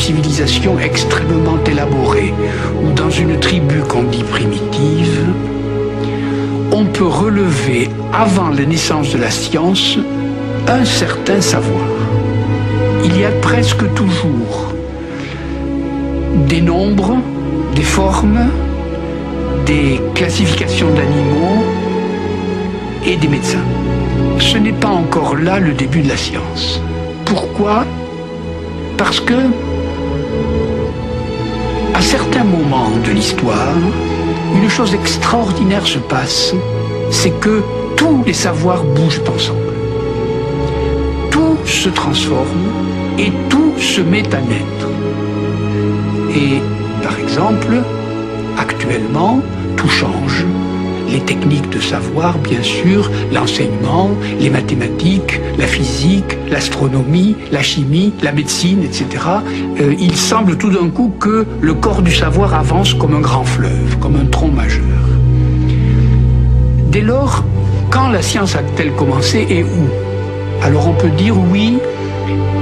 civilisation extrêmement élaborée, ou dans une tribu qu'on dit primitive, on peut relever, avant la naissance de la science, un certain savoir. Il y a presque toujours des nombres, des formes, des classifications d'animaux et des médecins. Ce n'est pas encore là le début de la science. Pourquoi? Parce que, à certains moments de l'histoire, une chose extraordinaire se passe, c'est que tous les savoirs bougent ensemble. Tout se transforme et tout se met à naître. Et, par exemple, actuellement, tout change. Les techniques de savoir, bien sûr, l'enseignement, les mathématiques, la physique, l'astronomie, la chimie, la médecine, etc. Il semble tout d'un coup que le corps du savoir avance comme un grand fleuve, comme un tronc majeur. Dès lors, quand la science a-t-elle commencé et où? Alors on peut dire oui,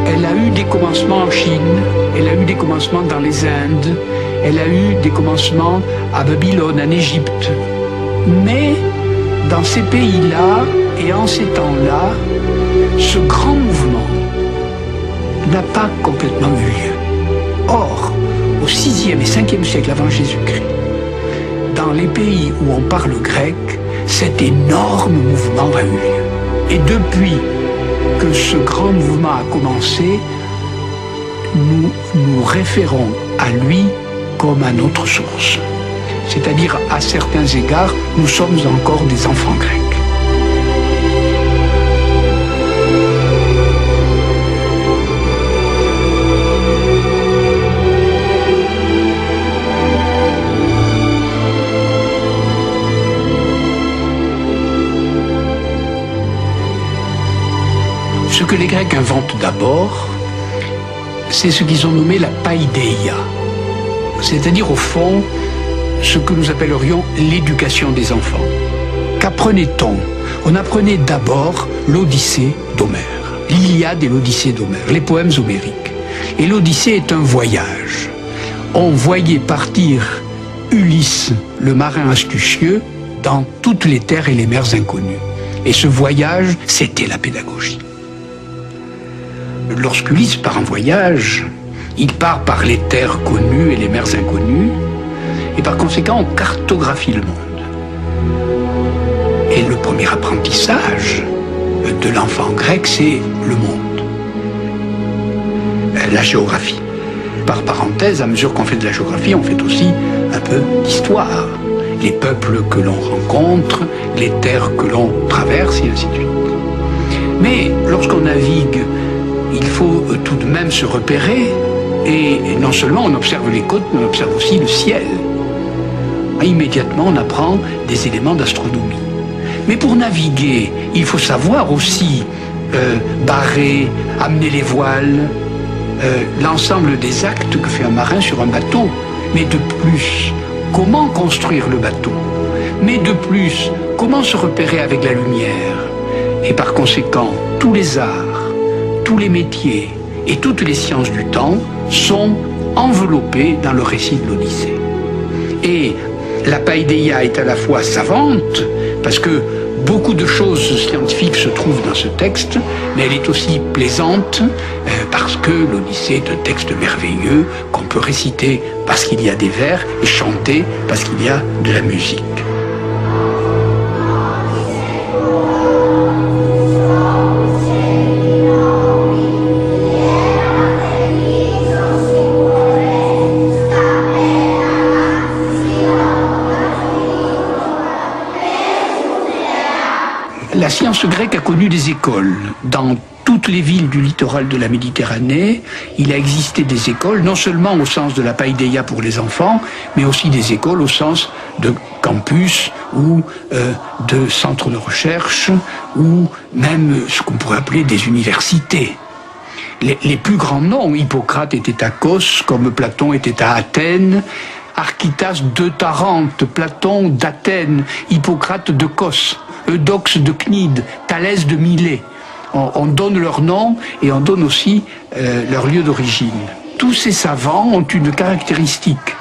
elle a eu des commencements en Chine, elle a eu des commencements dans les Indes, elle a eu des commencements à Babylone, en Égypte. Mais dans ces pays-là et en ces temps-là, ce grand mouvement n'a pas complètement eu lieu. Or, au 6e et 5e siècle avant Jésus-Christ, dans les pays où on parle grec, cet énorme mouvement a eu lieu. Et depuis que ce grand mouvement a commencé, nous nous référons à lui comme à notre source. C'est-à-dire, à certains égards, nous sommes encore des enfants grecs. Ce que les Grecs inventent d'abord, c'est ce qu'ils ont nommé la paideia. C'est-à-dire, au fond, ce que nous appellerions l'éducation des enfants. Qu'apprenait-on? On apprenait d'abord l'Odyssée d'Homère, l'Iliade et l'Odyssée d'Homère, les poèmes homériques. Et l'Odyssée est un voyage. On voyait partir Ulysse, le marin astucieux, dans toutes les terres et les mers inconnues. Et ce voyage, c'était la pédagogie. Lorsqu'Ulysse part en voyage, il part par les terres connues et les mers inconnues, et par conséquent, on cartographie le monde. Et le premier apprentissage de l'enfant grec, c'est le monde. La géographie. Par parenthèse, à mesure qu'on fait de la géographie, on fait aussi un peu d'histoire. Les peuples que l'on rencontre, les terres que l'on traverse, et ainsi de suite. Mais lorsqu'on navigue, il faut tout de même se repérer, et non seulement on observe les côtes, mais on observe aussi le ciel. Immédiatement, on apprend des éléments d'astronomie. Mais pour naviguer, il faut savoir aussi barrer, amener les voiles, l'ensemble des actes que fait un marin sur un bateau. Mais de plus, comment construire le bateau? Mais de plus, comment se repérer avec la lumière? Et par conséquent, tous les arts, tous les métiers et toutes les sciences du temps sont enveloppés dans le récit de l'Odyssée. Et la paideia est à la fois savante, parce que beaucoup de choses scientifiques se trouvent dans ce texte, mais elle est aussi plaisante, parce que l'Odyssée est un texte merveilleux qu'on peut réciter parce qu'il y a des vers et chanter parce qu'il y a de la musique. La science grecque a connu des écoles. Dans toutes les villes du littoral de la Méditerranée, il a existé des écoles, non seulement au sens de la paideia pour les enfants, mais aussi des écoles au sens de campus ou de centres de recherche, ou même ce qu'on pourrait appeler des universités. Les plus grands noms, Hippocrate était à Kos, comme Platon était à Athènes, Archytas de Tarente, Platon d'Athènes, Hippocrate de Kos, Eudoxe de Cnide, Thalès de Milet. On donne leur nom et on donne aussi leur lieu d'origine. tous ces savants ont une caractéristique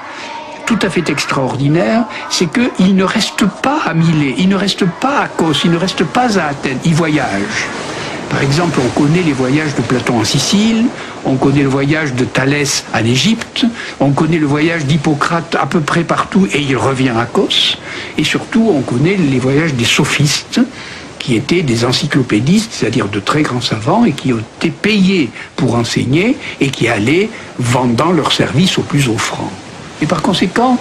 tout à fait extraordinaire, c'est qu'ils ne restent pas à Milet, ils ne restent pas à Kos, ils ne restent pas à Athènes, ils voyagent. Par exemple, on connaît les voyages de Platon en Sicile, on connaît le voyage de Thalès en Égypte, on connaît le voyage d'Hippocrate à peu près partout et il revient à Kos, et surtout on connaît les voyages des sophistes, qui étaient des encyclopédistes, c'est-à-dire de très grands savants, et qui ont été payés pour enseigner, et qui allaient vendant leurs services au plus offrant. Et par conséquent,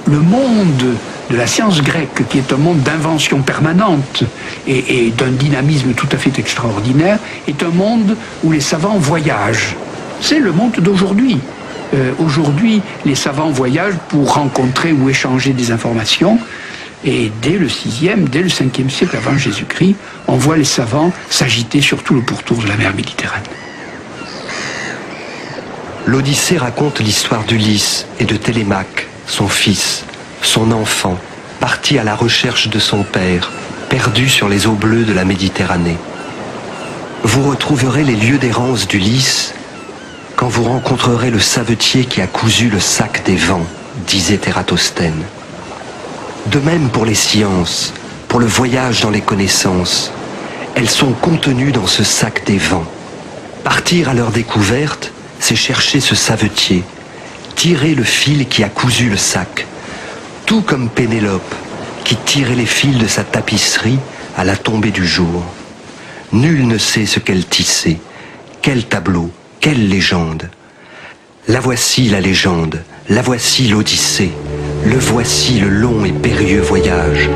le monde de la science grecque, qui est un monde d'invention permanente et d'un dynamisme tout à fait extraordinaire, est un monde où les savants voyagent. C'est le monde d'aujourd'hui. Aujourd'hui, les savants voyagent pour rencontrer ou échanger des informations. Et dès le 6e, dès le 5e siècle avant Jésus-Christ, on voit les savants s'agiter sur tout le pourtour de la mer Méditerranée. L'Odyssée raconte l'histoire d'Ulysse et de Télémaque, son fils, son enfant, parti à la recherche de son père, perdu sur les eaux bleues de la Méditerranée. Vous retrouverez les lieux d'errance d'Ulysse quand vous rencontrerez le savetier qui a cousu le sac des vents, disait Ératosthène. De même pour les sciences, pour le voyage dans les connaissances, elles sont contenues dans ce sac des vents. Partir à leur découverte, c'est chercher ce savetier, tirer le fil qui a cousu le sac, tout comme Pénélope, qui tirait les fils de sa tapisserie à la tombée du jour. Nul ne sait ce qu'elle tissait, quel tableau, quelle légende. La voici la légende, la voici l'Odyssée, le voici le long et périlleux voyage.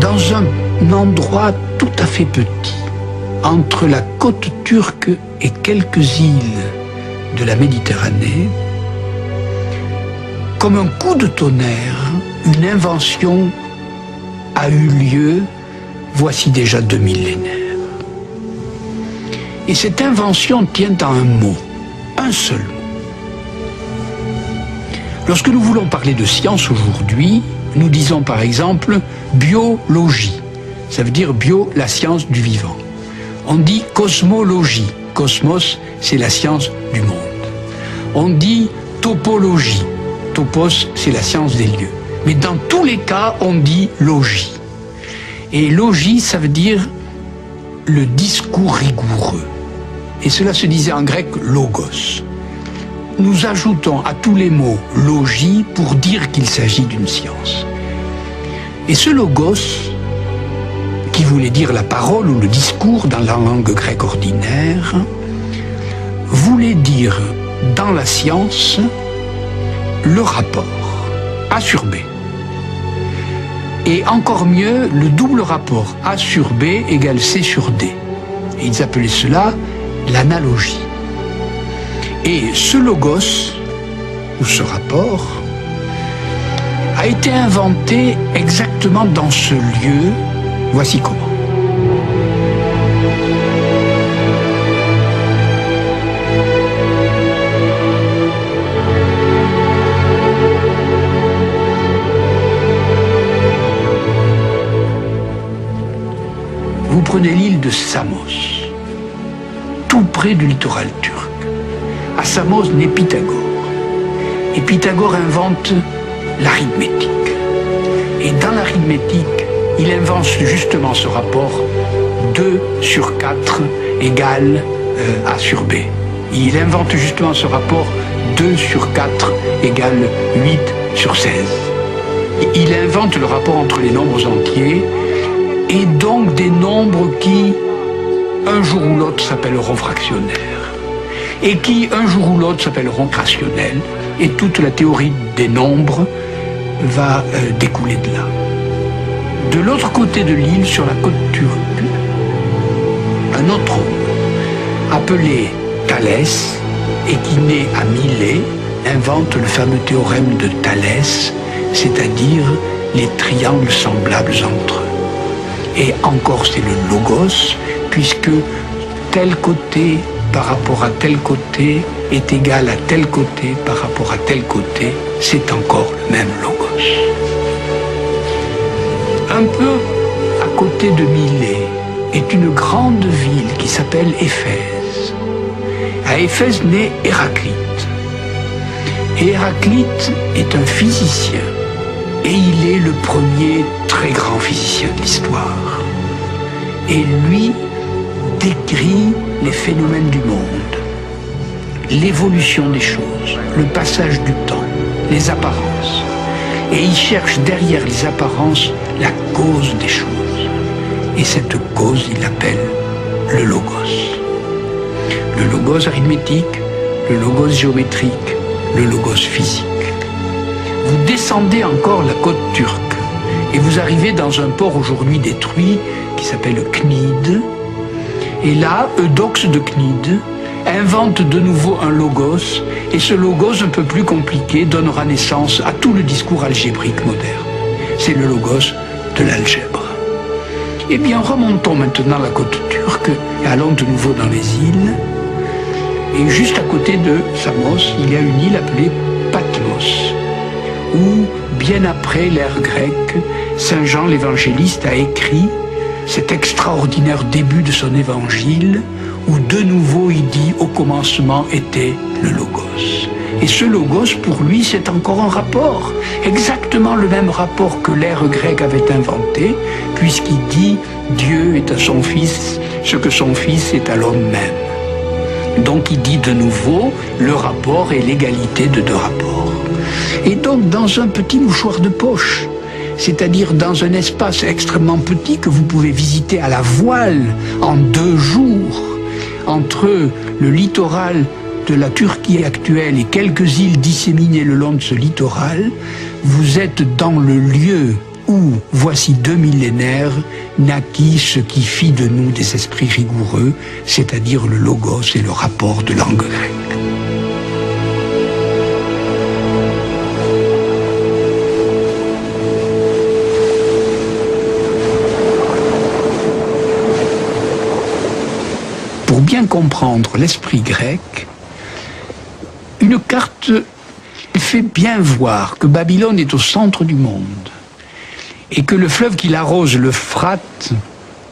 Dans un endroit tout à fait petit, entre la côte turque et quelques îles de la Méditerranée, comme un coup de tonnerre, une invention a eu lieu voici déjà 2 millénaires. Et cette invention tient à un mot, un seul mot. Lorsque nous voulons parler de science aujourd'hui, nous disons par exemple biologie, ça veut dire bio, la science du vivant. On dit cosmologie, cosmos c'est la science du monde. On dit topologie, topos c'est la science des lieux. Mais dans tous les cas on dit logie. Et logie ça veut dire le discours rigoureux. Et cela se disait en grec logos. Nous ajoutons à tous les mots logie pour dire qu'il s'agit d'une science. Et ce logos, qui voulait dire la parole ou le discours dans la langue grecque ordinaire, voulait dire dans la science le rapport A sur B. Et encore mieux, le double rapport A sur B égale C sur D. Et ils appelaient cela l'analogie. Et ce logos, ou ce rapport, a été inventé exactement dans ce lieu. Voici comment. Vous prenez l'île de Samos, tout près du littoral turc. À Samos naît Pythagore. Et Pythagore invente l'arithmétique. Et dans l'arithmétique, il invente justement ce rapport 2 sur 4 égale A sur B. Il invente justement ce rapport 2 sur 4 égale 8 sur 16. Il invente le rapport entre les nombres entiers et donc des nombres qui, un jour ou l'autre, s'appelleront fractionnaires et qui, un jour ou l'autre, s'appelleront rationnels. Et toute la théorie des nombres va découler de là. De l'autre côté de l'île, sur la côte turque, un autre homme, appelé Thalès, et qui naît à Milet, invente le fameux théorème de Thalès, c'est-à-dire les triangles semblables entre eux. Et encore c'est le logos, puisque tel côté par rapport à tel côté est égal à tel côté par rapport à tel côté, c'est encore le même logos. Un peu à côté de Milet est une grande ville qui s'appelle Éphèse. À Éphèse naît Héraclite. Et Héraclite est un physicien. Et il est le premier très grand physicien de l'histoire. Et lui décrit les phénomènes du monde, l'évolution des choses, le passage du temps, les apparences. Et il cherche derrière les apparences la cause des choses. Et cette cause, il l'appelle le logos. Le logos arithmétique, le logos géométrique, le logos physique. Vous descendez encore la côte turque et vous arrivez dans un port aujourd'hui détruit qui s'appelle Cnide. Et là, Eudoxe de Cnide invente de nouveau un logos, et ce logos un peu plus compliqué donnera naissance à tout le discours algébrique moderne. C'est le logos de l'algèbre. Eh bien, remontons maintenant la côte turque et allons de nouveau dans les îles. Et juste à côté de Samos, il y a une île appelée Patmos, où, bien après l'ère grecque, Saint Jean l'évangéliste a écrit cet extraordinaire début de son évangile, où de nouveau il dit « Au commencement était le Logos ». Et ce Logos, pour lui, c'est encore un rapport, exactement le même rapport que l'ère grecque avait inventé, puisqu'il dit « Dieu est à son Fils ce que son Fils est à l'homme même ». Donc il dit de nouveau le rapport et l'égalité de deux rapports. Et donc dans un petit mouchoir de poche, c'est-à-dire dans un espace extrêmement petit que vous pouvez visiter à la voile en 2 jours, entre le littoral de la Turquie actuelle et quelques îles disséminées le long de ce littoral, vous êtes dans le lieu où, voici 2 millénaires, naquit ce qui fit de nous des esprits rigoureux, c'est-à-dire le logos et le rapport de langue grecque. Pour bien comprendre l'esprit grec, une carte fait bien voir que Babylone est au centre du monde et que le fleuve qui l'arrose, l'Euphrate,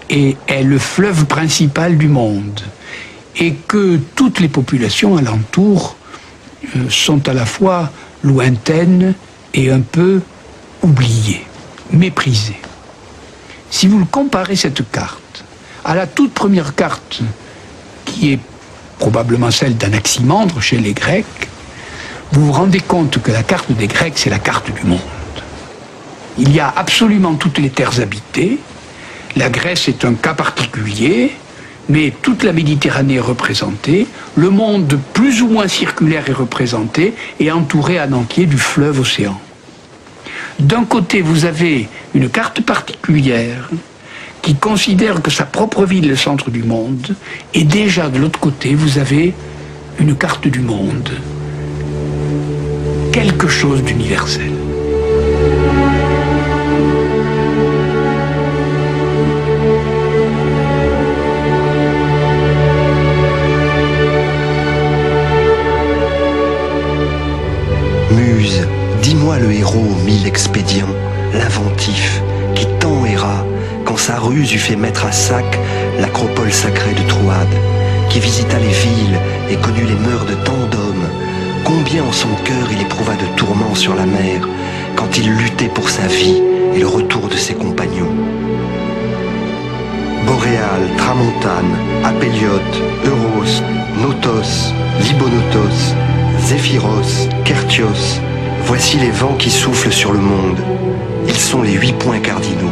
est le fleuve principal du monde et que toutes les populations alentour sont à la fois lointaines et un peu oubliées, méprisées. Si vous comparez cette carte à la toute première carte qui est probablement celle d'Anaximandre chez les Grecs, vous vous rendez compte que la carte des Grecs, c'est la carte du monde. Il y a absolument toutes les terres habitées, la Grèce est un cas particulier, mais toute la Méditerranée est représentée, le monde plus ou moins circulaire est représenté et entouré en entier du fleuve océan. D'un côté, vous avez une carte particulière qui considère que sa propre ville est le centre du monde, et déjà de l'autre côté, vous avez une carte du monde, quelque chose d'universel. Muse, dis-moi le héros aux 1000 expédients, l'inventif, qui tant erra quand sa ruse eût fait mettre à sac l'acropole sacrée de Troade, qui visita les villes et connut les mœurs de tant d'hommes. Combien en son cœur il éprouva de tourments sur la mer, quand il luttait pour sa vie et le retour de ses compagnons. Boréal, Tramontane, Apéliote, Euros, Notos, Libonotos, Zéphyros, Kertios, voici les vents qui soufflent sur le monde. Ils sont les 8 points cardinaux.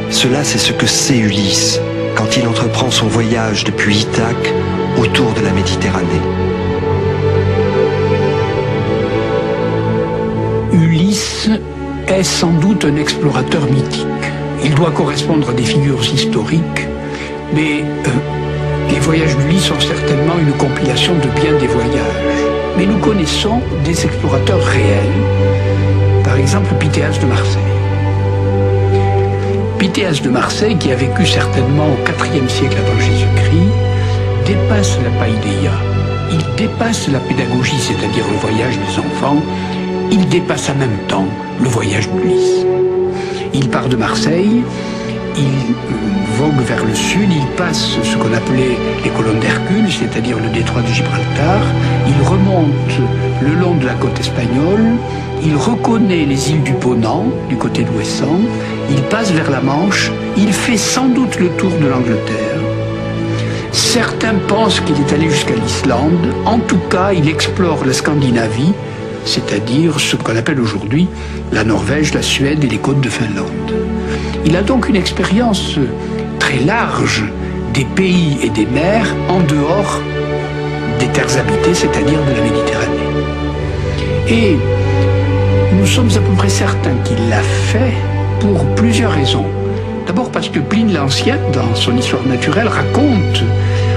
Cela, c'est ce que sait Ulysse quand il entreprend son voyage depuis Ithaque autour de la Méditerranée. Ulysse est sans doute un explorateur mythique. Il doit correspondre à des figures historiques, mais les voyages d'Ulysse sont certainement une compilation de bien des voyages. Mais nous connaissons des explorateurs réels, par exemple Pythéas de Marseille. Pythéas de Marseille, qui a vécu certainement au IVe siècle avant Jésus-Christ, dépasse la paideia, il dépasse la pédagogie, c'est-à-dire le voyage des enfants, il dépasse en même temps le voyage d'Ulysse. Il part de Marseille, il vogue vers le sud, il passe ce qu'on appelait les colonnes d'Hercule, c'est-à-dire le détroit de Gibraltar, il remonte le long de la côte espagnole, il reconnaît les îles du Ponant, du côté d'Ouessant, il passe vers la Manche, il fait sans doute le tour de l'Angleterre. Certains pensent qu'il est allé jusqu'à l'Islande, en tout cas il explore la Scandinavie, c'est-à-dire ce qu'on appelle aujourd'hui la Norvège, la Suède et les côtes de Finlande. Il a donc une expérience très large des pays et des mers en dehors des terres habitées, c'est-à-dire de la Méditerranée. Et nous sommes à peu près certains qu'il l'a fait pour plusieurs raisons. D'abord parce que Pline l'Ancien, dans son histoire naturelle, raconte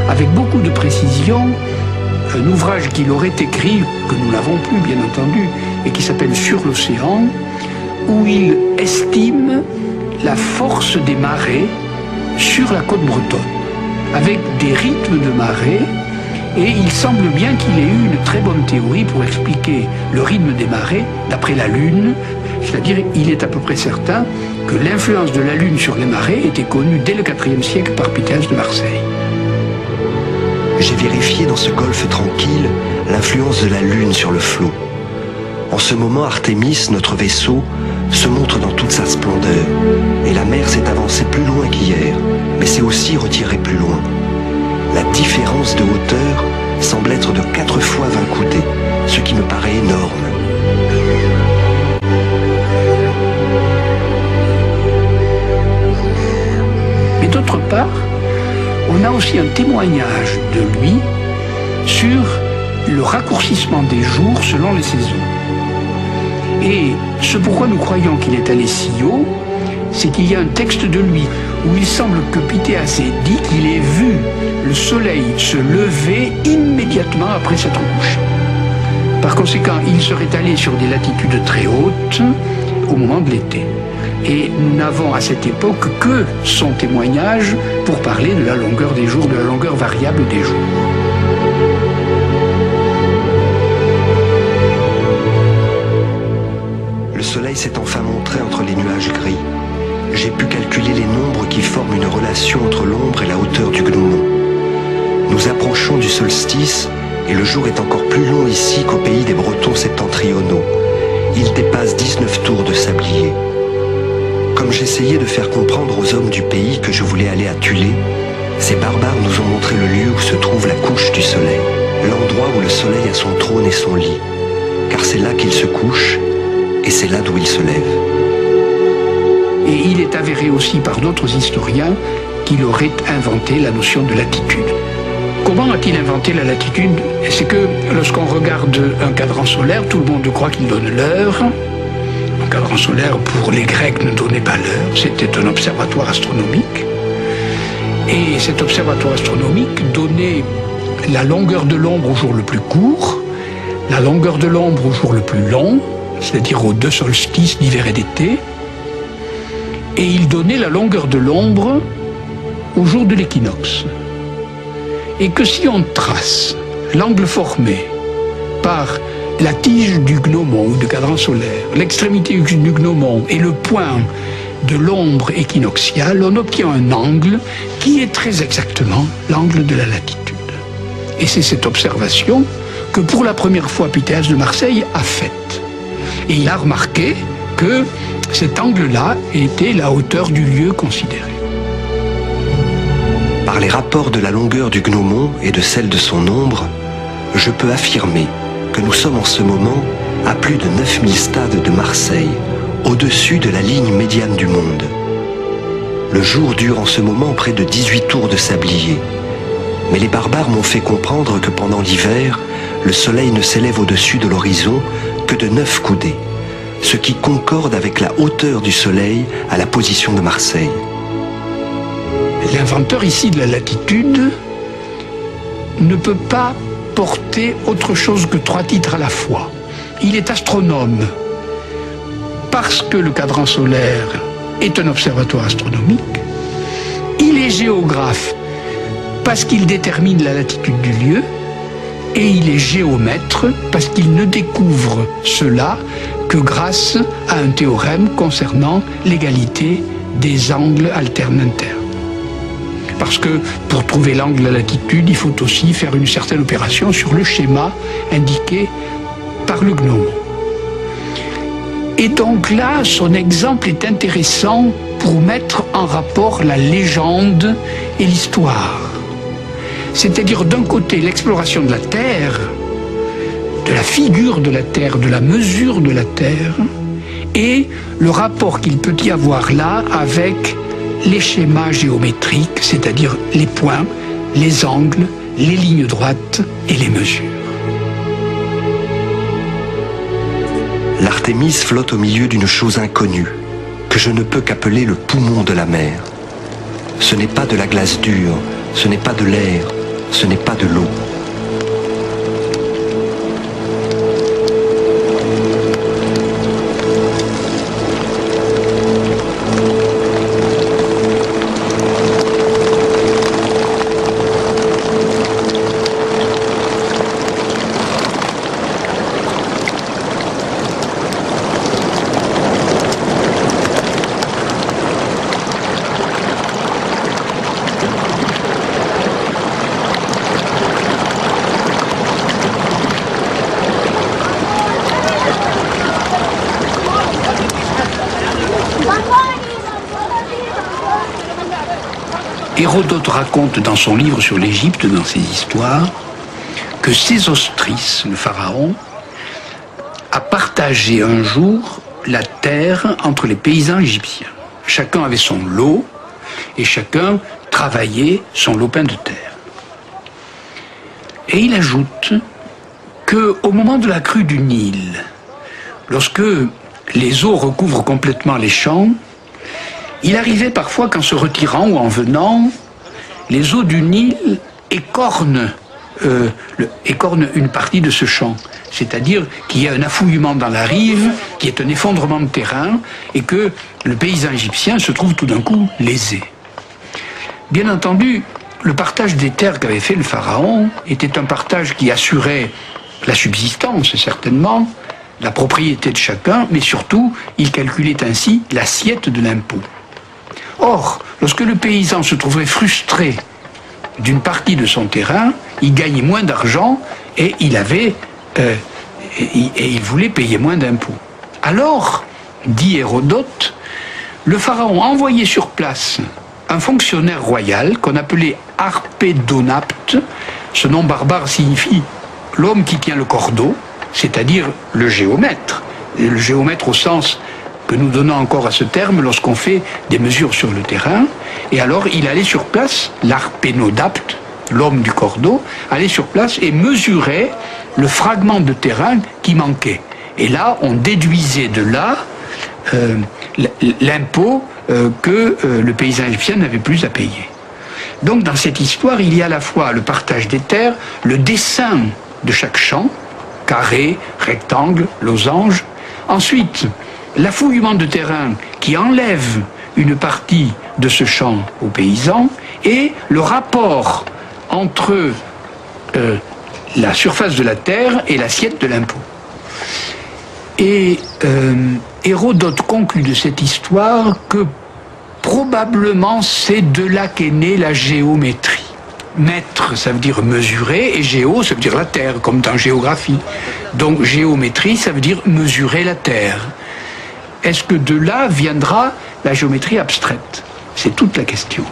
avec beaucoup de précision un ouvrage qu'il aurait écrit, que nous n'avons plus bien entendu, et qui s'appelle Sur l'océan, où il estime la force des marées sur la côte bretonne, avec des rythmes de marée, et il semble bien qu'il ait eu une très bonne théorie pour expliquer le rythme des marées d'après la Lune, c'est-à-dire il est à peu près certain que l'influence de la Lune sur les marées était connue dès le IVe siècle par Pythèse de Marseille. J'ai vérifié dans ce golfe tranquille l'influence de la Lune sur le flot. En ce moment, Artémis, notre vaisseau, se montre dans toute sa splendeur, et la mer s'est avancée plus loin qu'hier, mais s'est aussi retirée plus loin. La différence de hauteur semble être de 4 fois 20 coudées, ce qui me paraît énorme. Mais d'autre part, on a aussi un témoignage de lui sur le raccourcissement des jours selon les saisons. Et ce pourquoi nous croyons qu'il est allé si haut, c'est qu'il y a un texte de lui où il semble que Pythéas ait dit qu'il ait vu le soleil se lever immédiatement après s'être couché. Par conséquent, il serait allé sur des latitudes très hautes au moment de l'été. Et nous n'avons à cette époque que son témoignage pour parler de la longueur des jours, de la longueur variable des jours. Le soleil s'est enfin montré entre les nuages gris. J'ai pu calculer les nombres qui forment une relation entre l'ombre et la hauteur du gnomon. Nous approchons du solstice et le jour est encore plus long ici qu'au pays des Bretons septentrionaux. Il dépasse 19 tours de sablier. Comme j'essayais de faire comprendre aux hommes du pays que je voulais aller à Thulé, ces barbares nous ont montré le lieu où se trouve la couche du soleil, l'endroit où le soleil a son trône et son lit, car c'est là qu'il se couche et c'est là d'où il se lève. Et il est avéré aussi par d'autres historiens qu'il aurait inventé la notion de latitude. Comment a-t-il inventé la latitude? C'est que lorsqu'on regarde un cadran solaire, tout le monde croit qu'il donne l'heure. Un cadran solaire, pour les Grecs, ne donnait pas l'heure, c'était un observatoire astronomique. Et cet observatoire astronomique donnait la longueur de l'ombre au jour le plus court, la longueur de l'ombre au jour le plus long, c'est-à-dire aux 2 solstices d'hiver et d'été, et il donnait la longueur de l'ombre au jour de l'équinoxe. Et que si on trace l'angle formé par la tige du gnomon ou du cadran solaire, l'extrémité du gnomon et le point de l'ombre équinoxiale, on obtient un angle qui est très exactement l'angle de la latitude. Et c'est cette observation que pour la première fois Pythéas de Marseille a faite. Et il a remarqué que cet angle-là était la hauteur du lieu considéré. Par les rapports de la longueur du gnomon et de celle de son ombre, je peux affirmer que nous sommes en ce moment à plus de 9000 stades de Marseille, au-dessus de la ligne médiane du monde. Le jour dure en ce moment près de 18 tours de sablier, mais les barbares m'ont fait comprendre que pendant l'hiver, le soleil ne s'élève au-dessus de l'horizon que de 9 coudées, ce qui concorde avec la hauteur du soleil à la position de Marseille. L'inventeur ici de la latitude ne peut pas porter autre chose que 3 titres à la fois. Il est astronome parce que le cadran solaire est un observatoire astronomique. Il est géographe parce qu'il détermine la latitude du lieu, et il est géomètre parce qu'il ne découvre cela que grâce à un théorème concernant l'égalité des angles alternataires. Parce que pour trouver l'angle, la latitude, il faut aussi faire une certaine opération sur le schéma indiqué par le gnome. Et donc là, son exemple est intéressant pour mettre en rapport la légende et l'histoire. C'est-à-dire d'un côté l'exploration de la Terre, de la figure de la Terre, de la mesure de la Terre, et le rapport qu'il peut y avoir là avec les schémas géométriques, c'est-à-dire les points, les angles, les lignes droites et les mesures. L'Artémis flotte au milieu d'une chose inconnue, que je ne peux qu'appeler le poumon de la mer. Ce n'est pas de la glace dure, ce n'est pas de l'air, ce n'est pas de l'eau. Hérodote raconte dans son livre sur l'Égypte, dans ses histoires, que Sésostris, le pharaon, a partagé un jour la terre entre les paysans égyptiens. Chacun avait son lot et chacun travaillait son lopin de terre. Et il ajoute qu'au moment de la crue du Nil, lorsque les eaux recouvrent complètement les champs, il arrivait parfois qu'en se retirant ou en venant, les eaux du Nil écornent une partie de ce champ. C'est-à-dire qu'il y a un affouillement dans la rive, qui est un effondrement de terrain, et que le paysan égyptien se trouve tout d'un coup lésé. Bien entendu, le partage des terres qu'avait fait le pharaon était un partage qui assurait la subsistance, certainement, la propriété de chacun, mais surtout, il calculait ainsi l'assiette de l'impôt. Or, lorsque le paysan se trouvait frustré d'une partie de son terrain, il gagnait moins d'argent et il voulait payer moins d'impôts. Alors, dit Hérodote, le pharaon envoyait sur place un fonctionnaire royal qu'on appelait Harpédonapte. Ce nom barbare signifie l'homme qui tient le cordeau, c'est-à-dire le géomètre. Et le géomètre au sens que nous donnons encore à ce terme lorsqu'on fait des mesures sur le terrain. Et alors il allait sur place, l'Harpénodapte, l'homme du cordeau, allait sur place et mesurait le fragment de terrain qui manquait. Et là, on déduisait de là l'impôt que le paysan égyptien n'avait plus à payer. Donc dans cette histoire, il y a à la fois le partage des terres, le dessin de chaque champ, carré, rectangle, losange. Ensuite, l'affouillement de terrain qui enlève une partie de ce champ aux paysans et le rapport entre la surface de la terre et l'assiette de l'impôt. Et Hérodote conclut de cette histoire que probablement c'est de là qu'est née la géométrie. Mètre, ça veut dire mesurer, et géo, ça veut dire la terre, comme dans géographie. Donc géométrie, ça veut dire mesurer la terre. Est-ce que de là viendra la géométrie abstraite? C'est toute la question.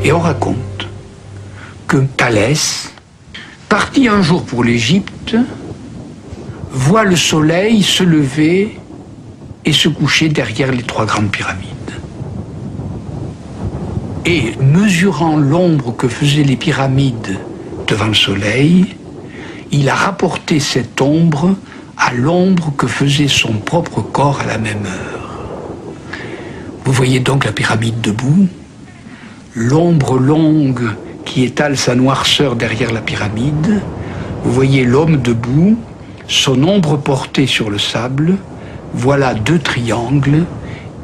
Et on raconte que Thalès, parti un jour pour l'Égypte, voit le soleil se lever et se coucher derrière les 3 grandes pyramides. Et mesurant l'ombre que faisaient les pyramides devant le soleil, il a rapporté cette ombre à l'ombre que faisait son propre corps à la même heure. Vous voyez donc la pyramide debout, l'ombre longue qui étale sa noirceur derrière la pyramide. Vous voyez l'homme debout, son ombre portée sur le sable. Voilà 2 triangles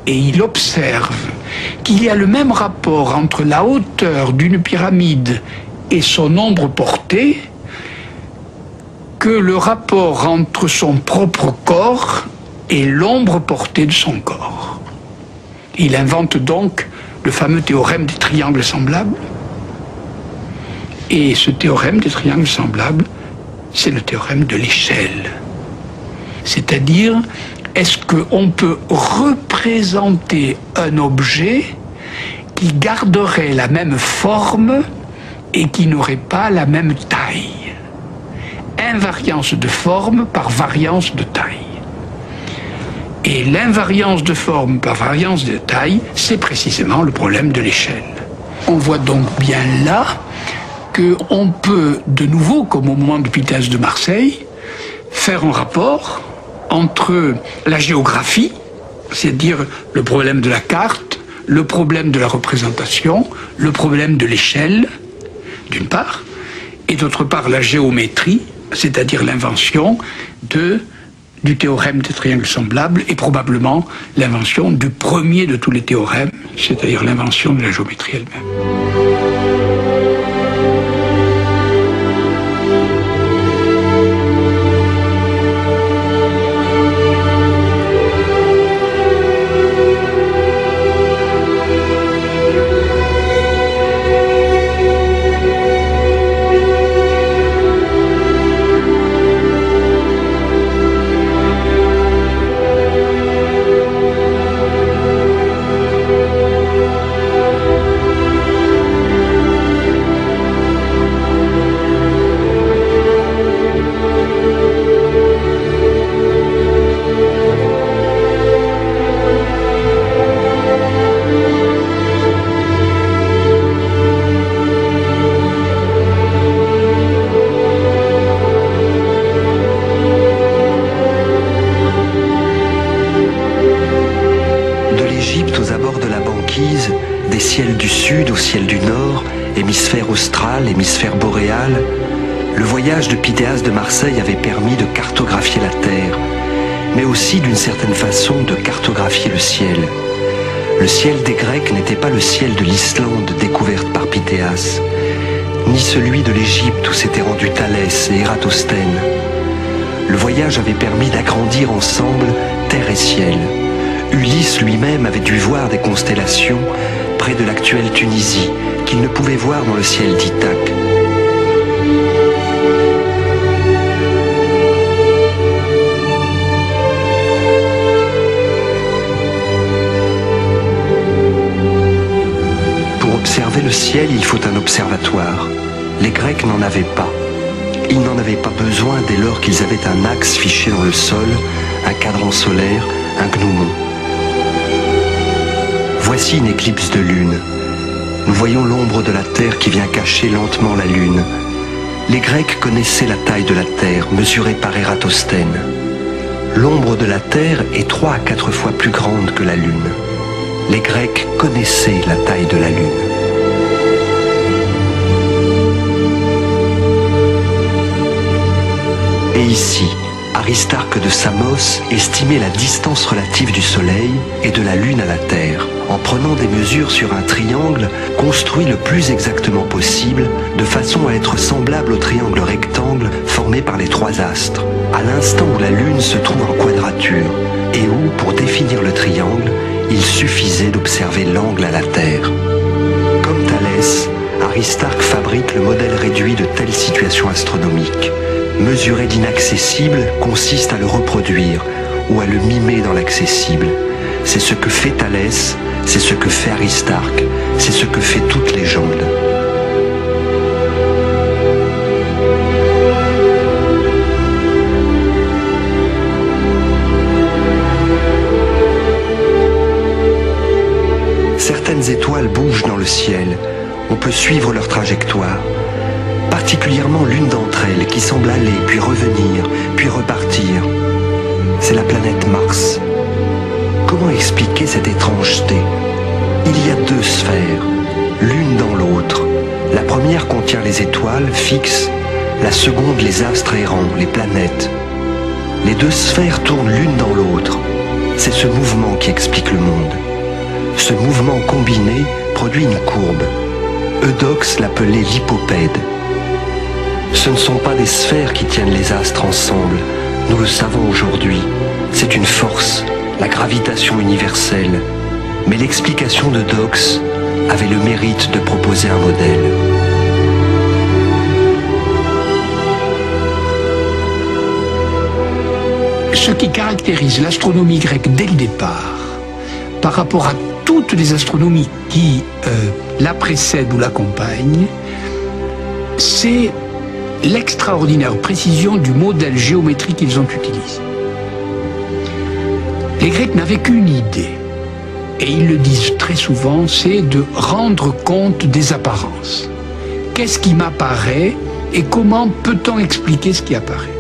et il observe qu'il y a le même rapport entre la hauteur d'une pyramide et son ombre portée que le rapport entre son propre corps et l'ombre portée de son corps. Il invente donc le fameux théorème des triangles semblables. Et ce théorème des triangles semblables, c'est le théorème de l'échelle. C'est-à-dire, est-ce qu'on peut représenter un objet qui garderait la même forme et qui n'aurait pas la même taille? Invariance de forme par variance de taille. Et l'invariance de forme par variance de taille, c'est précisément le problème de l'échelle. On voit donc bien là qu'on peut, de nouveau, comme au moment de Pythèas de Marseille, faire un rapport entre la géographie, c'est-à-dire le problème de la carte, le problème de la représentation, le problème de l'échelle, d'une part, et d'autre part la géométrie, c'est-à-dire l'invention du théorème des triangles semblables et probablement l'invention du premier de tous les théorèmes, c'est-à-dire l'invention de la géométrie elle-même. Des ciels du sud au ciel du nord, hémisphère austral, hémisphère boréal, le voyage de Pythéas de Marseille avait permis de cartographier la Terre, mais aussi d'une certaine façon de cartographier le ciel. Le ciel des Grecs n'était pas le ciel de l'Islande découverte par Pythéas, ni celui de l'Égypte où s'étaient rendus Thalès et Ératosthène. Le voyage avait permis d'agrandir ensemble terre et ciel. Ulysse lui-même avait dû voir des constellations près de l'actuelle Tunisie, qu'il ne pouvait voir dans le ciel d'Ithaque. Pour observer le ciel, il faut un observatoire. Les Grecs n'en avaient pas. Ils n'en avaient pas besoin dès lors qu'ils avaient un axe fiché dans le sol, un cadran solaire, un gnomon. Voici une éclipse de lune. Nous voyons l'ombre de la Terre qui vient cacher lentement la lune. Les Grecs connaissaient la taille de la Terre, mesurée par Ératosthène. L'ombre de la Terre est 3 à 4 fois plus grande que la lune. Les Grecs connaissaient la taille de la lune. Et ici, Aristarque de Samos estimait la distance relative du Soleil et de la Lune à la Terre, en prenant des mesures sur un triangle construit le plus exactement possible, de façon à être semblable au triangle rectangle formé par les 3 astres, à l'instant où la Lune se trouve en quadrature, et où, pour définir le triangle, il suffisait d'observer l'angle à la Terre. Comme Thalès, Aristarque fabrique le modèle réduit de telles situations astronomiques. Mesurer l'inaccessible consiste à le reproduire ou à le mimer dans l'accessible. C'est ce que fait Thalès, c'est ce que fait Aristarque, c'est ce que fait toute légende. Certaines étoiles bougent dans le ciel. On peut suivre leur trajectoire. Particulièrement l'une d'entre elles qui semble aller, puis revenir, puis repartir. C'est la planète Mars. Comment expliquer cette étrangeté? Il y a deux sphères, l'une dans l'autre. La première contient les étoiles fixes, la seconde les astres errants, les planètes. Les deux sphères tournent l'une dans l'autre. C'est ce mouvement qui explique le monde. Ce mouvement combiné produit une courbe. Eudoxe l'appelait l'hypopède. Ce ne sont pas des sphères qui tiennent les astres ensemble, nous le savons aujourd'hui. C'est une force, la gravitation universelle. Mais l'explication d'Eudoxe avait le mérite de proposer un modèle. Ce qui caractérise l'astronomie grecque dès le départ, par rapport à toutes les astronomies qui la précèdent ou l'accompagnent, c'est l'extraordinaire précision du modèle géométrique qu'ils ont utilisé. Les Grecs n'avaient qu'une idée, et ils le disent très souvent, c'est de rendre compte des apparences. Qu'est-ce qui m'apparaît et comment peut-on expliquer ce qui apparaît?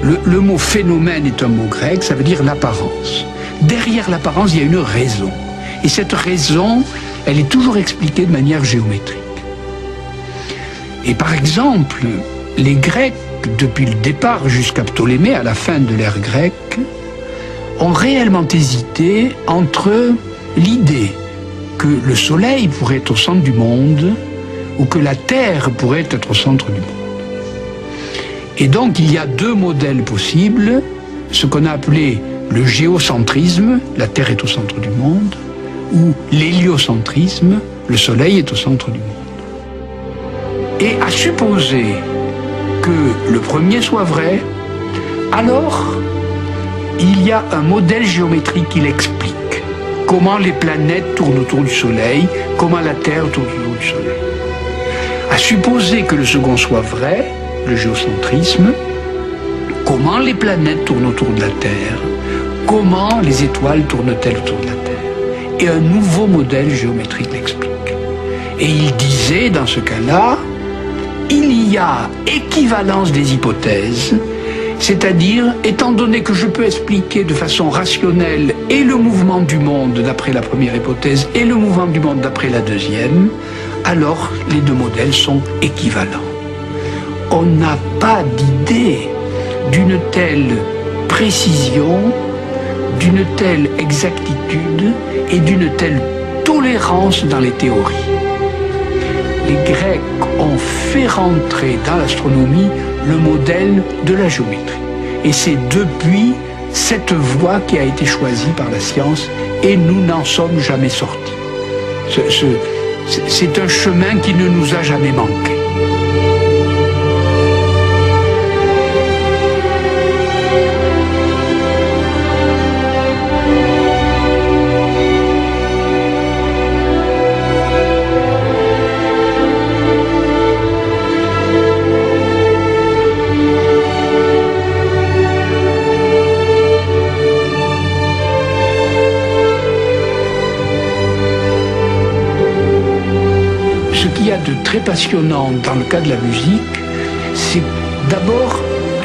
Le mot phénomène est un mot grec, ça veut dire l'apparence. Derrière l'apparence, il y a une raison. Et cette raison, elle est toujours expliquée de manière géométrique. Et par exemple, les Grecs, depuis le départ jusqu'à Ptolémée, à la fin de l'ère grecque, ont réellement hésité entre l'idée que le Soleil pourrait être au centre du monde ou que la Terre pourrait être au centre du monde. Et donc il y a deux modèles possibles, ce qu'on a appelé le géocentrisme, la Terre est au centre du monde, ou l'héliocentrisme, le Soleil est au centre du monde. Et à supposer que le premier soit vrai, alors il y a un modèle géométrique qui l'explique. Comment les planètes tournent autour du Soleil, comment la Terre tourne autour du Soleil. À supposer que le second soit vrai, le géocentrisme, comment les planètes tournent autour de la Terre, comment les étoiles tournent-elles autour de la Terre. Et un nouveau modèle géométrique l'explique. Et il disait, dans ce cas-là, il y a équivalence des hypothèses, c'est-à-dire, étant donné que je peux expliquer de façon rationnelle et le mouvement du monde d'après la première hypothèse et le mouvement du monde d'après la deuxième, alors les deux modèles sont équivalents. On n'a pas d'idée d'une telle précision, d'une telle exactitude et d'une telle tolérance dans les théories. Les Grecs ont fait rentrer dans l'astronomie le modèle de la géométrie. Et c'est depuis cette voie qui a été choisie par la science et nous n'en sommes jamais sortis. C'est un chemin qui ne nous a jamais manqué. De très passionnant dans le cas de la musique, c'est d'abord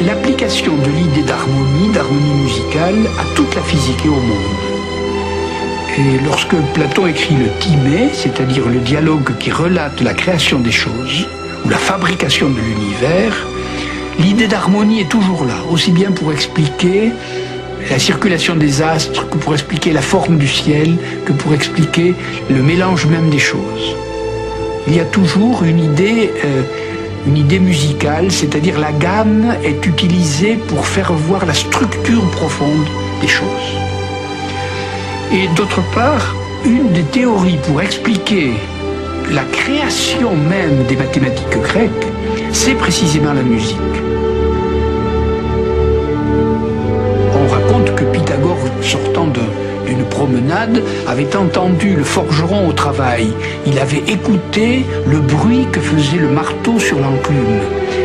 l'application de l'idée d'harmonie musicale à toute la physique et au monde. Et lorsque Platon écrit le Timée, c'est-à-dire le dialogue qui relate la création des choses, ou la fabrication de l'univers, l'idée d'harmonie est toujours là, aussi bien pour expliquer la circulation des astres, que pour expliquer la forme du ciel, que pour expliquer le mélange même des choses. Il y a toujours une idée musicale, c'est-à-dire la gamme est utilisée pour faire voir la structure profonde des choses. Et d'autre part, une des théories pour expliquer la création même des mathématiques grecques, c'est précisément la musique. On raconte que Pythagore, sortant d'une promenade, avait entendu le forgeron au travail. Il avait écouté le bruit que faisait le marteau sur l'enclume.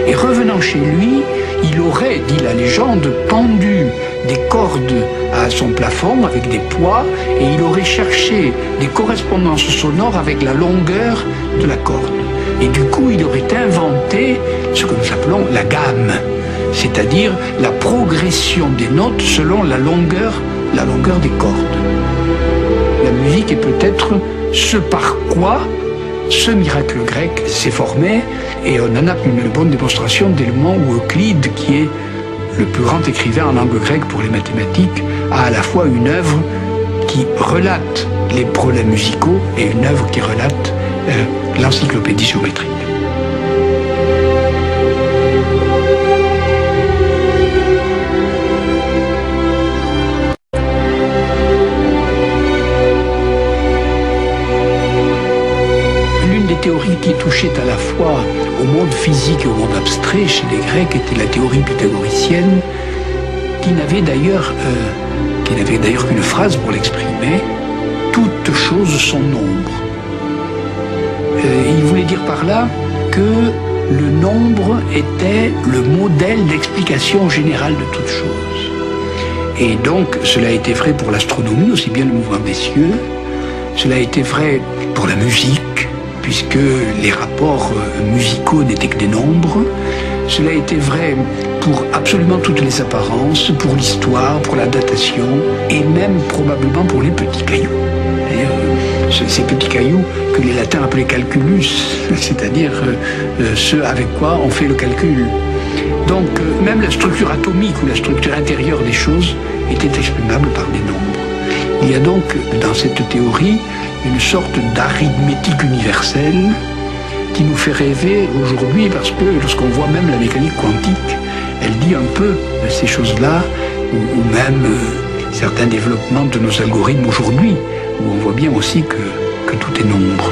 Et revenant chez lui, il aurait, dit la légende, pendu des cordes à son plafond avec des poids et il aurait cherché des correspondances sonores avec la longueur de la corde. Et du coup, il aurait inventé ce que nous appelons la gamme, c'est-à-dire la progression des notes selon la longueur des cordes. La musique est peut-être ce par quoi ce miracle grec s'est formé, et on en a une bonne démonstration dès le moment où Euclide, qui est le plus grand écrivain en langue grecque pour les mathématiques, a à la fois une œuvre qui relate les problèmes musicaux et une œuvre qui relate l'encyclopédie géométrique. La théorie qui touchait à la fois au monde physique et au monde abstrait chez les Grecs était la théorie pythagoricienne, qui n'avait d'ailleurs qu'une phrase pour l'exprimer: toutes choses sont nombre. Il voulait dire par là que le nombre était le modèle d'explication générale de toute chose. Et donc cela a été vrai pour l'astronomie, aussi bien le mouvement des cieux, cela a été vrai pour la musique, puisque les rapports musicaux n'étaient que des nombres. Cela a été vrai pour absolument toutes les apparences, pour l'histoire, pour la datation, et même probablement pour les petits cailloux. Ces petits cailloux que les latins appelaient calculus, c'est-à-dire ceux avec quoi on fait le calcul. Donc même la structure atomique ou la structure intérieure des choses était exprimable par des nombres. Il y a donc dans cette théorie une sorte d'arithmétique universelle qui nous fait rêver aujourd'hui, parce que lorsqu'on voit même la mécanique quantique, elle dit un peu de ces choses-là, ou même certains développements de nos algorithmes aujourd'hui, où on voit bien aussi que tout est nombre.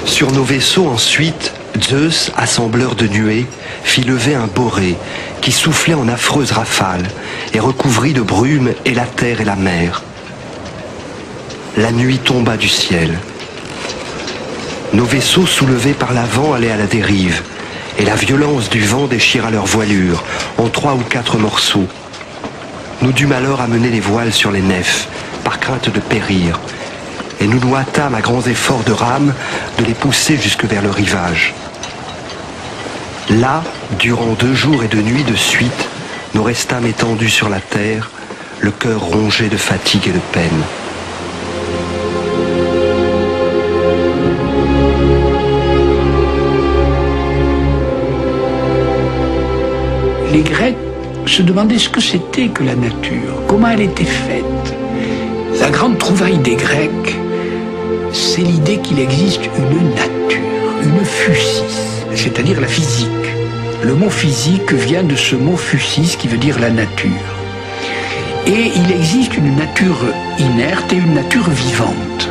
Sur nos vaisseaux ensuite, Zeus, assembleur de nuées, fit lever un boré qui soufflait en affreuses rafales et recouvrit de brume et la terre et la mer. La nuit tomba du ciel. Nos vaisseaux soulevés par la vent allaient à la dérive, et la violence du vent déchira leurs voilures en 3 ou 4 morceaux. Nous dûmes alors amener les voiles sur les nefs, par crainte de périr, et nous nous hâtâmes à grands efforts de rame de les pousser jusque vers le rivage. Là, durant 2 jours et 2 nuits de suite, nous restâmes étendus sur la terre, le cœur rongé de fatigue et de peine. Les Grecs se demandaient ce que c'était que la nature, comment elle était faite. La grande trouvaille des Grecs, c'est l'idée qu'il existe une nature, une physis, c'est-à-dire la physique. Le mot physique vient de ce mot physis qui veut dire la nature. Et il existe une nature inerte et une nature vivante.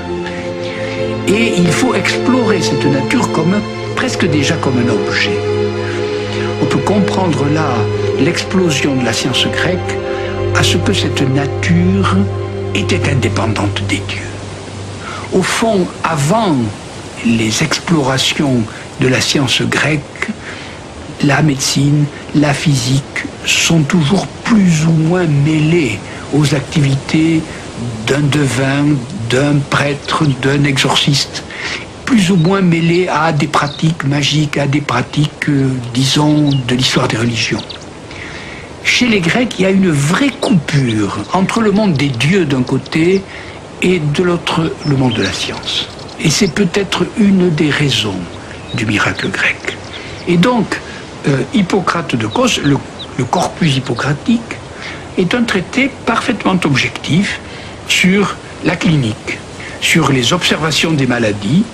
Et il faut explorer cette nature presque déjà comme un objet. On peut comprendre là l'explosion de la science grecque à ce que cette nature était indépendante des dieux. Au fond, avant les explorations de la science grecque, la médecine, la physique sont toujours plus ou moins mêlées aux activités d'un devin, d'un prêtre, d'un exorciste, plus ou moins mêlé à des pratiques magiques, à des pratiques, disons, de l'histoire des religions. Chez les Grecs, il y a une vraie coupure entre le monde des dieux d'un côté et de l'autre, le monde de la science. Et c'est peut-être une des raisons du miracle grec. Et donc, Hippocrate de Cos, le corpus hippocratique, est un traité parfaitement objectif sur la clinique, sur les observations des maladies,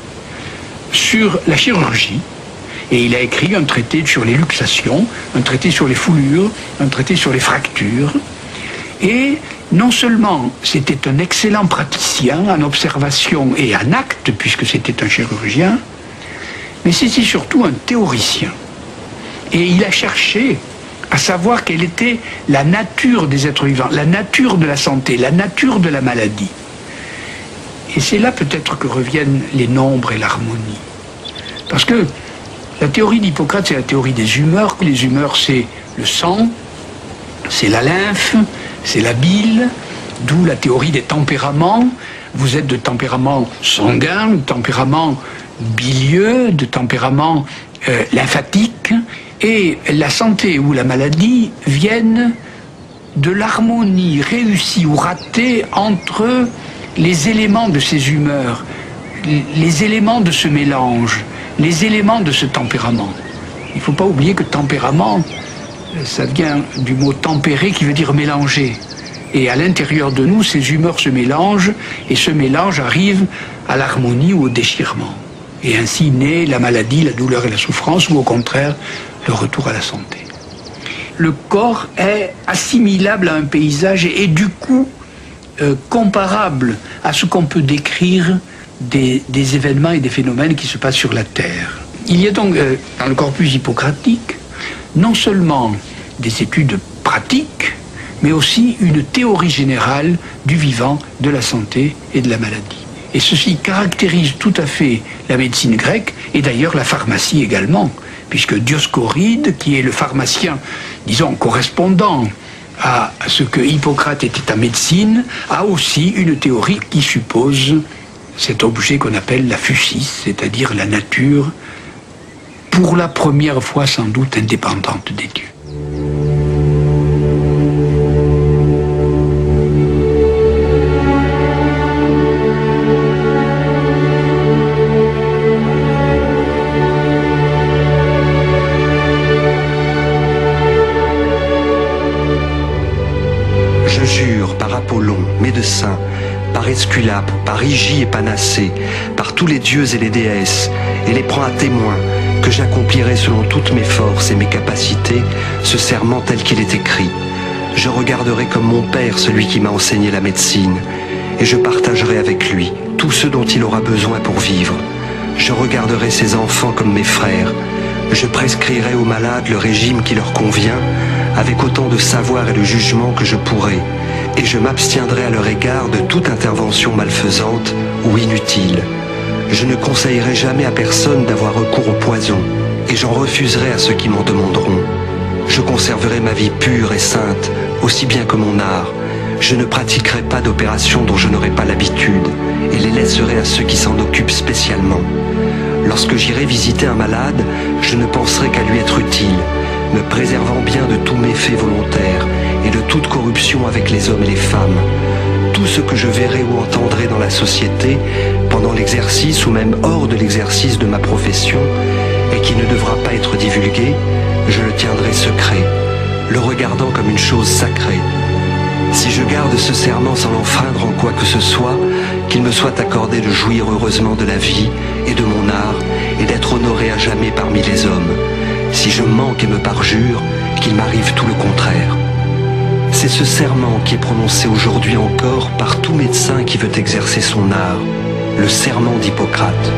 sur la chirurgie. Et il a écrit un traité sur les luxations, un traité sur les foulures, un traité sur les fractures. Et non seulement c'était un excellent praticien en observation et en acte, puisque c'était un chirurgien, mais c'était surtout un théoricien. Et il a cherché à savoir quelle était la nature des êtres vivants, la nature de la santé, la nature de la maladie. Et c'est là peut-être que reviennent les nombres et l'harmonie. Parce que la théorie d'Hippocrate, c'est la théorie des humeurs. Les humeurs, c'est le sang, c'est la lymphe, c'est la bile, d'où la théorie des tempéraments. Vous êtes de tempérament sanguin, de tempérament bilieux, de tempérament lymphatique. Et la santé ou la maladie viennent de l'harmonie réussie ou ratée entre les éléments de ces humeurs, les éléments de ce mélange, les éléments de ce tempérament. Il ne faut pas oublier que tempérament, ça vient du mot tempérer qui veut dire mélanger. Et à l'intérieur de nous, ces humeurs se mélangent, et ce mélange arrive à l'harmonie ou au déchirement. Et ainsi naît la maladie, la douleur et la souffrance, ou au contraire, le retour à la santé. Le corps est assimilable à un paysage et du coup comparable à ce qu'on peut décrire des événements et des phénomènes qui se passent sur la Terre. Il y a donc dans le corpus hippocratique non seulement des études pratiques, mais aussi une théorie générale du vivant, de la santé et de la maladie. Et ceci caractérise tout à fait la médecine grecque et d'ailleurs la pharmacie également, puisque Dioscoride, qui est le pharmacien, disons, correspondant à ce que Hippocrate était en médecine, a aussi une théorie qui suppose cet objet qu'on appelle la physis, c'est-à-dire la nature, pour la première fois sans doute indépendante des dieux. Je jure par Apollon, médecin, par Esculape, par Hygie et Panacée, par tous les dieux et les déesses, et les prends à témoin, que j'accomplirai selon toutes mes forces et mes capacités ce serment tel qu'il est écrit. Je regarderai comme mon père celui qui m'a enseigné la médecine, et je partagerai avec lui tout ce dont il aura besoin pour vivre. Je regarderai ses enfants comme mes frères. Je prescrirai aux malades le régime qui leur convient, avec autant de savoir et de jugement que je pourrai, et je m'abstiendrai à leur égard de toute intervention malfaisante ou inutile. Je ne conseillerai jamais à personne d'avoir recours au poison, et j'en refuserai à ceux qui m'en demanderont. Je conserverai ma vie pure et sainte, aussi bien que mon art. Je ne pratiquerai pas d'opérations dont je n'aurai pas l'habitude, et les laisserai à ceux qui s'en occupent spécialement. Lorsque j'irai visiter un malade, je ne penserai qu'à lui être utile, me préservant bien de tout méfait volontaire et de toute corruption avec les hommes et les femmes. Tout ce que je verrai ou entendrai dans la société, pendant l'exercice ou même hors de l'exercice de ma profession, et qui ne devra pas être divulgué, je le tiendrai secret, le regardant comme une chose sacrée. Si je garde ce serment sans l'enfreindre en quoi que ce soit, qu'il me soit accordé de jouir heureusement de la vie et de mon art, et d'être honoré à jamais parmi les hommes. Si je manque et me parjure, qu'il m'arrive tout le contraire. C'est ce serment qui est prononcé aujourd'hui encore par tout médecin qui veut exercer son art, le serment d'Hippocrate.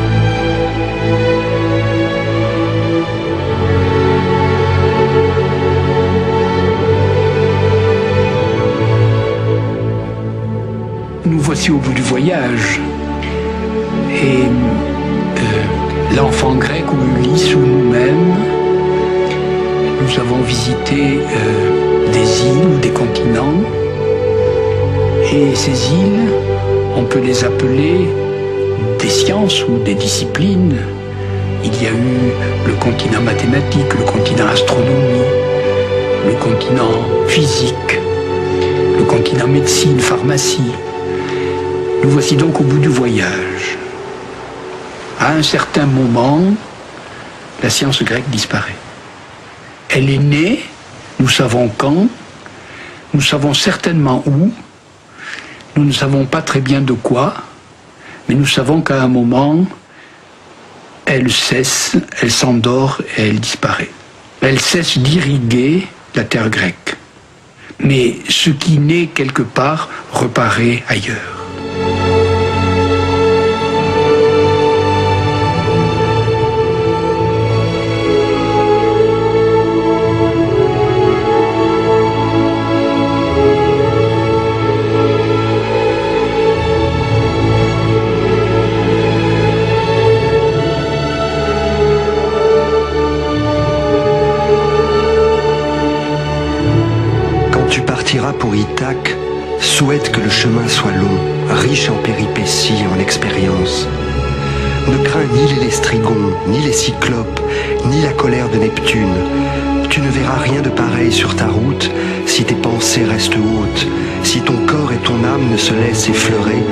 Nous voici au bout du voyage. Et l'enfant grec ou Ulysse ou nous-mêmes, nous avons visité des îles ou des continents. Et ces îles On peut les appeler des sciences ou des disciplines. Il y a eu le continent mathématique, le continent astronomie, le continent physique, le continent médecine, pharmacie. Nous voici donc au bout du voyage. À un certain moment, la science grecque disparaît. Elle est née, nous savons quand, nous savons certainement où, nous ne savons pas très bien de quoi, mais nous savons qu'à un moment, elle cesse, elle s'endort et elle disparaît. Elle cesse d'irriguer la terre grecque. Mais ce qui naît quelque part reparaît ailleurs. Pour Ithaque, souhaite que le chemin soit long, riche en péripéties et en expériences. Ne crains ni les lestrigons, ni les cyclopes, ni la colère de Neptune. Tu ne verras rien de pareil sur ta route si tes pensées restent hautes, si ton corps et ton âme ne se laissent effleurer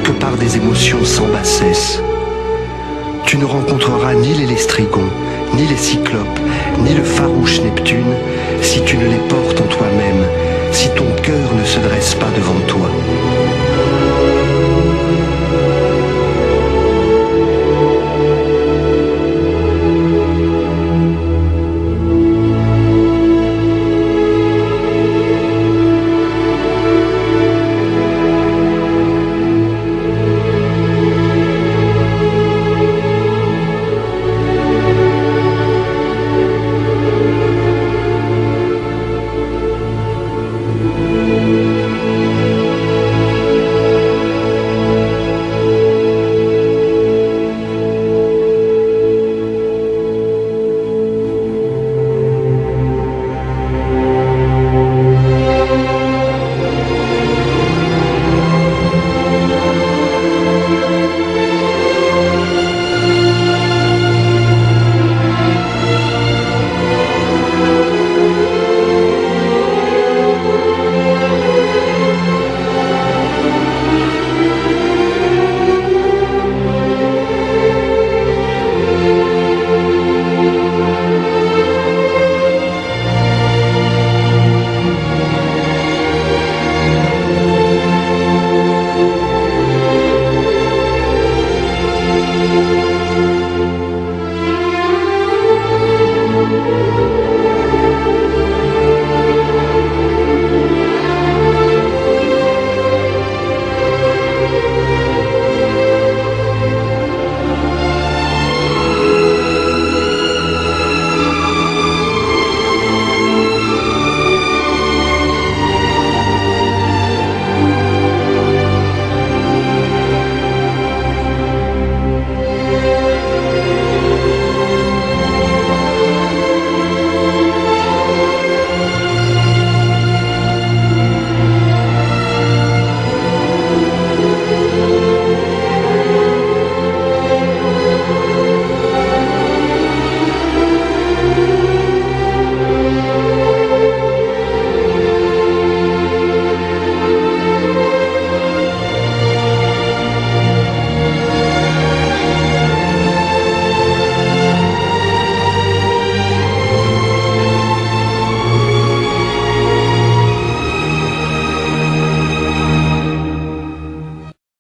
que par des émotions sans bassesse. Tu ne rencontreras ni les lestrigons, ni les cyclopes, ni le farouche Neptune si tu ne les portes en toi-même, si ton cœur ne se dresse pas devant toi.